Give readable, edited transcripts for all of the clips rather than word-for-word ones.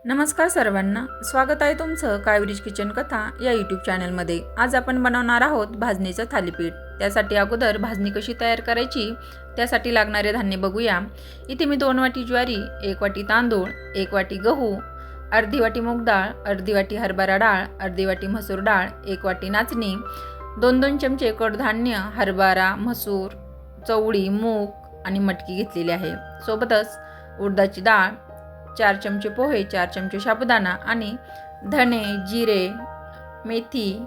नमस्कार सर्वांना, स्वागत आहे तुमचं कावेरीज किचन कथा या यूट्यूब चॅनलमध्ये। आज आपण बनवणार आहोत भाजणीचं थालीपीठ। त्यासाठी अगोदर भाजणी कशी तयार करायची त्यासाठी लागणारे धान्य बघूया। इथे मी 2 वाटी ज्वारी, 1 वाटी तांदूळ, 1 वाटी गहू, अर्धी वाटी मूग डाळ, अर्धी वाटी हरभरा डाळ, अर्धी वाटी मसूर डाळ, 1 वाटी नाचणी, 2-2 चमचे कडधान्य हरभरा, मसूर, चवळी, मूग आणि मटकी घेतलेली आहे। सोबतच उडदाची डाळ, 4 चमचे पोहे, 4 चमचे साबुदाणा आणि धने, जिरे, मेथी,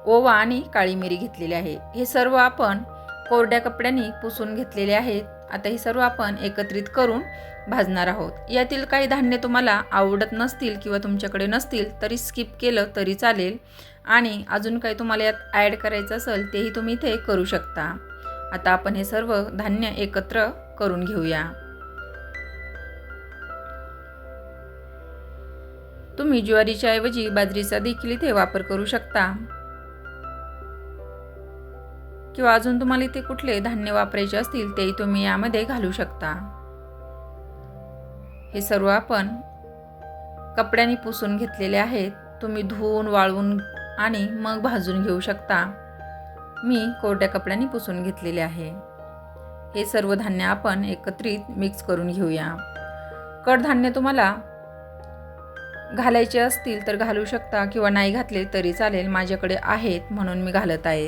ओवा आणि काळी मिरी घेतलेली आहे। हे सर्व आपण कोरड्या कपड्यांनी पुसून घेतलेले आहेत। आता हे सर्व आपण एकत्रित करून भाजणार आहोत। यातील काही धान्य तुम्हाला आवडत नसतील किंवा तुमच्याकडे नसतील तरी स्किप केलं तरी चालेल आणि अजून काही तुम्हाला यात ॲड करायचं असेल तेही तुम्ही इथे करू शकता। आता आपण हे सर्व धान्य एकत्र करून घेऊया। तुम्ही ज्वारीच्या ऐवजी बाजरीचा देखील इथे वापर करू शकता किंवा अजून तुम्हाला इथे कुठले धान्य वापरायचे असतील तेही तुम्ही यामध्ये घालू शकता। हे सर्व आपण कपड्यांनी पुसून घेतलेले आहेत। तुम्ही धुवून वाळवून आणि मग भाजून घेऊ शकता। मी कोरड्या कपड्यांनी पुसून घेतलेले आहे। हे सर्व धान्य आपण एकत्रित मिक्स करून घेऊया। कडधान्य तुम्हाला घालायचे असतील तर घालू शकता किंवा नाही घातले तरी चालेल। माझ्याकडे आहेत म्हणून मी घालत आहे।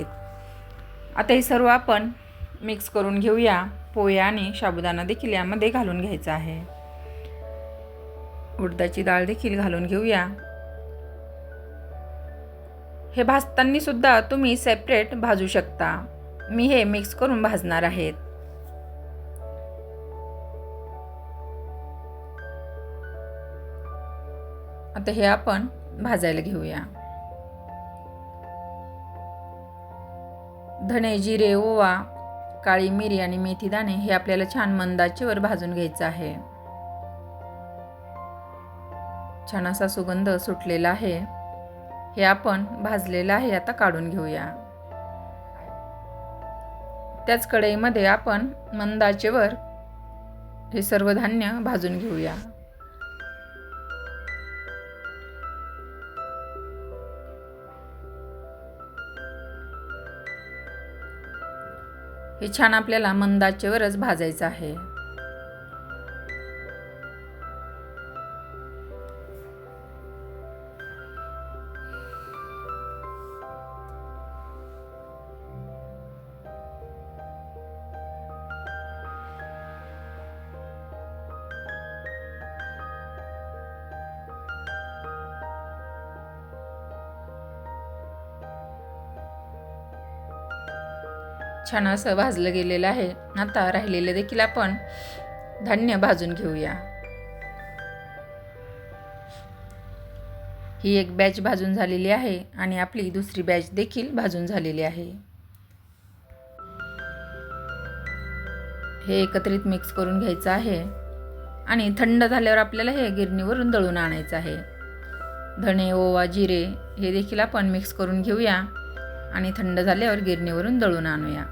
आता हे सर्व आपण मिक्स करून घेऊया। पोहे आणि साबुदाणा देखील यामध्ये घालून घ्यायचा आहे। उडदाची डाळ देखील घालून घेऊया। हे भाजताना सुद्धा तुम्ही सेपरेट भाजू शकता। मी हे मिक्स करून भाजणार आहे। आता हे आपण भाजायला घेऊया। धने, जिरे, ओवा, काळी मिरी आणि मेथी दाणे हे आपल्याला छान मंद आचेवर भाजून घ्यायचं आहे। छान असा सुगंध सुटलेला आहे। हे आपण भाजलेलं आहे, आता काढून घेऊया। त्याच कढईमध्ये आपण मंद आचेवर हे सर्व धान्य भाजून घेऊया। हे छान आपल्याला मंद आचेवरच भाजायचं आहे। छान असं भाजलं गेलेलं आहे। आता राहिलेले देखील आपण धान्य भाजून घेऊया। ही एक बॅच भाजून झालेली आहे आणि आपली दुसरी बॅच देखील भाजून झालेली आहे। हे एकत्रित मिक्स करून घ्यायचं आहे आणि थंड झाल्यावर आपल्याला हे गिरणीवरून दळून आणायचं आहे। धणे, ओवा, जिरे हे देखील आपण मिक्स करून घेऊया आणि थंड झाल्यावर गिरणीवरून दळून आणूया।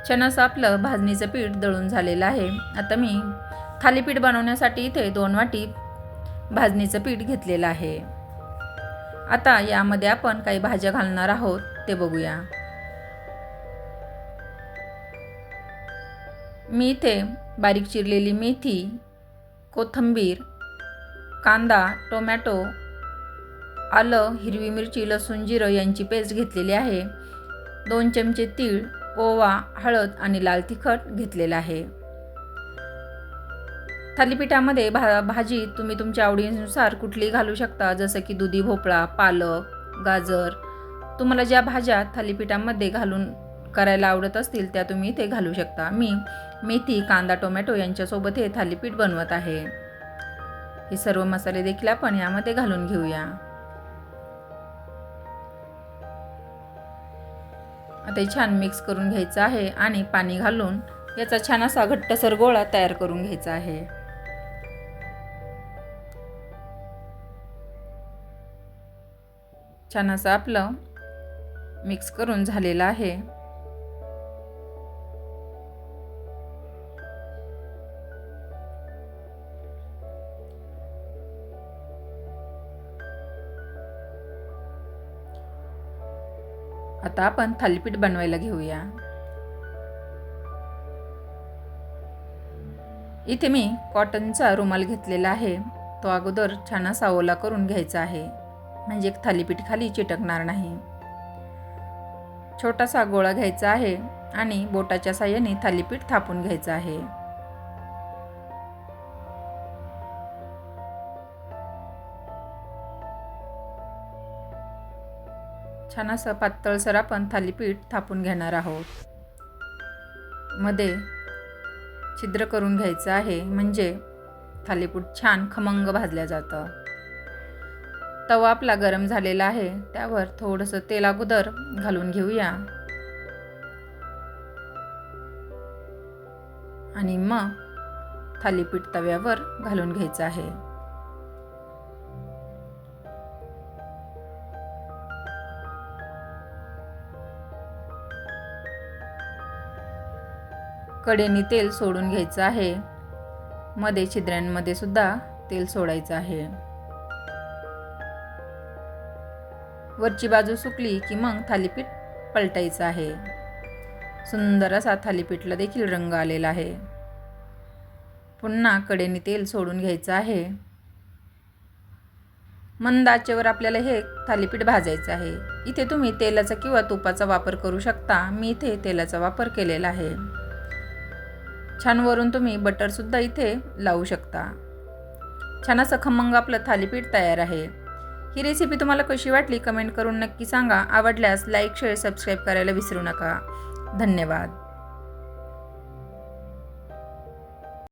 छान असं आपलं भाजणीचं पीठ दळून झालेलं आहे। आता मी थालीपीठ बनवण्यासाठी इथे 2 वाटी भाजणीचं पीठ घेतलेलं आहे। आता यामध्ये आपण काही भाज्या घालणार आहोत ते बघूया। मी इथे बारीक चिरलेली मेथी, कोथिंबीर, कांदा, टोमॅटो, आलं, हिरवी मिरची, लसूण, जिरं यांची पेस्ट घेतलेली आहे। 2 चमचे तीळ, ओवा, हळद आणि लाल तिखट घेतलेलं आहे। थालीपीठामध्ये भाजी तुम्ही तुमच्या आवडीनुसार कुठलीही घालू शकता, जसं की दुधी भोपळा, पालक, गाजर। तुम्हाला ज्या भाज्या थालीपीठामध्ये घालून करायला आवडत असतील त्या तुम्ही इथे घालू शकता। मी मेथी, कांदा, टोमॅटो यांच्यासोबत हे थालीपीठ बनवत आहे। हे सर्व मसाले देखील आपण यामध्ये घालून घेऊया। आता हे छान मिक्स करून घ्यायचं आहे आणि पाणी घालून याचा छान असा घट्टसर गोळा तयार करून घ्यायचा आहे। छान असं आपलं मिक्स करून झालेलं आहे. आता आपण थालीपीठ बनवायला घेऊया. इथे मी कॉटनचा रुमाल घेतलेला आहे. तो अगोदर छान असा ओला करून घ्यायचा आहे, म्हणजे थालीपीठ खाली चिटकणार नाही. छोटासा गोळा घ्यायचा आहे आणि बोटाच्या साहाय्याने थालीपीठ थापून घ्यायचं आहे. छान असं पातळसर आपण थालीपीठ थापून घेणार आहोत. मध्ये छिद्र करून घ्यायचं आहे, म्हणजे थालीपीठ छान खमंग भाजल्या जातं. तवा आपला गरम झालेला आहे, त्यावर थोडंसं तेल अगोदर घालून घेऊया आणि मग थालीपीठ तव्यावर घालून घ्यायचं आहे. कडेने तेल सोडून घ्यायचं आहे. मध्ये छिद्रांमध्ये सुद्धा तेल सोडायचं आहे. वरची बाजू सुकली की मग थालीपीठ पलटायचं आहे. सुंदर असा थालीपीठला देखील रंग आलेला आहे. पुन्हा कडेने तेल सोडून घ्यायचं आहे. मंद आचेवर आपल्याला हे थालीपीठ भाजायचं आहे. इथे तुम्ही तेलाचा किंवा तुपाचा वापर करू शकता. मी इथे तेलाचा वापर केलेला आहे. छान वरून तुम्ही बटर सुद्धा इथे लावू शकता. छान असं खमंग आपलं थालीपीठ तयार आहे. ही रेसिपी तुम्हाला कशी वाटली कमेंट करून नक्की सांगा. आवडल्यास लाईक शेअर सबस्क्राईब करायला विसरू नका. धन्यवाद.